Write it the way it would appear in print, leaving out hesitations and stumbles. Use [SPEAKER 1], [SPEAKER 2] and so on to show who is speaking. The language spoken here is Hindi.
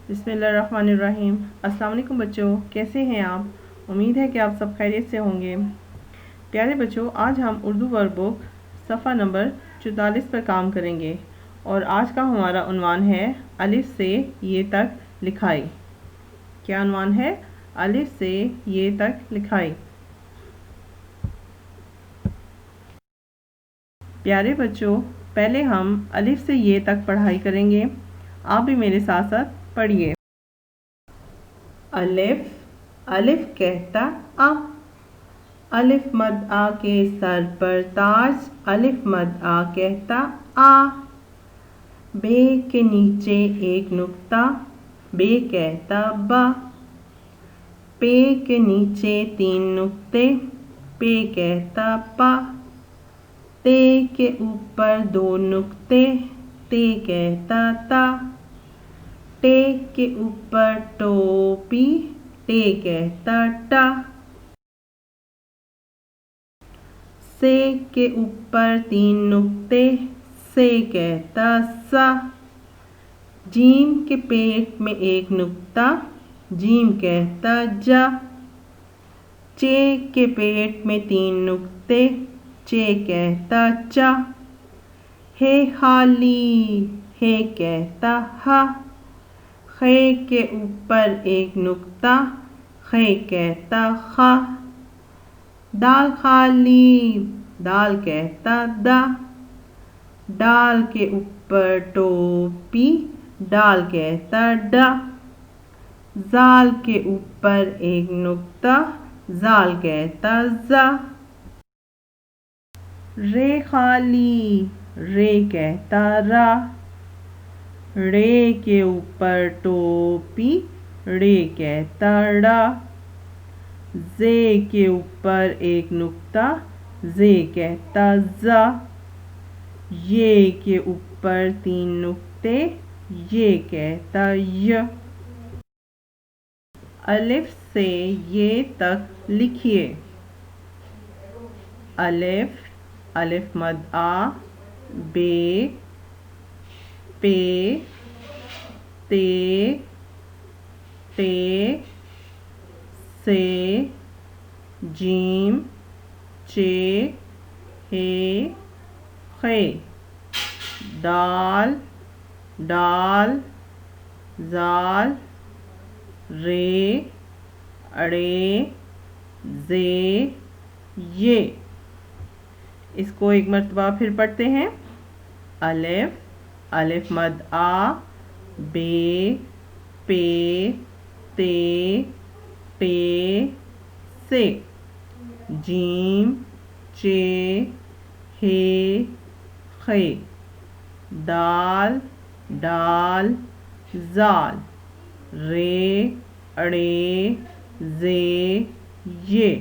[SPEAKER 1] बिस्मिल्लाहिर्रहमानिर्रहीम। अस्सलाम वालेकुम बच्चों, कैसे हैं आप? उम्मीद है कि आप सब खैरियत से होंगे। प्यारे बच्चों, आज हम उर्दू वर्क बुक सफ़ा नंबर 44 पर काम करेंगे और आज का हमारा उन्वान है अलिफ से ये तक लिखाई। क्या उन्वान है? अलिफ से ये तक लिखाई। प्यारे बच्चों, पहले हम अलिफ से ये तक पढ़ाई करेंगे। आप भी मेरे साथ साथ पढ़िए। अलिफ, अलिफ कहता आ, अलिफ मद आ के सर पर ताज, अलिफ मद आ कहता आ। बे के नीचे एक नुक्ता, बे कहता बा। पे के नीचे 3 नुक्ते, पे कहता पा। ते के ऊपर 2 नुक्ते, ते कहता ता। टे के ऊपर टोपी, टे कहता टा। से के ऊपर 3 नुक्ते, से कहता सा। जीम के पेट में 1 नुक्ता, जीम कहता जा। चे के पेट में 3 नुक्ते, चे कहता चा। हे खाली, हे कहता हा। खे के ऊपर 1 नुक्ता, खे कहता खा। दाल खाली, दाल कहता दा। डाल के ऊपर टोपी, डाल कहता डा। जाल के ऊपर 1 नुक्ता, जाल कहता जा। रे खाली, रे कहता रा। रे के ऊपर टोपी, रे कहता ड़ा। जे के ऊपर 1 नुक्ता, जे कहता जा। ये के ऊपर 3 नुक्ते, ये कहता य। अलिफ से ये तक लिखिए। अलिफ, अलिफ मद आ, बे, पे, ते, टे, से, जीम, चे, हे, खे। दाल, डाल, जाल, रे, अड़े, जे, ये। इसको एक मर्तबा फिर पढ़ते हैं। अलिफ, अलिफ मद आ, बे, पे, ते, टे, से, जीम, चे, हे, खे। दाल, डाल, जाल, रे, अड़े, जे, ये।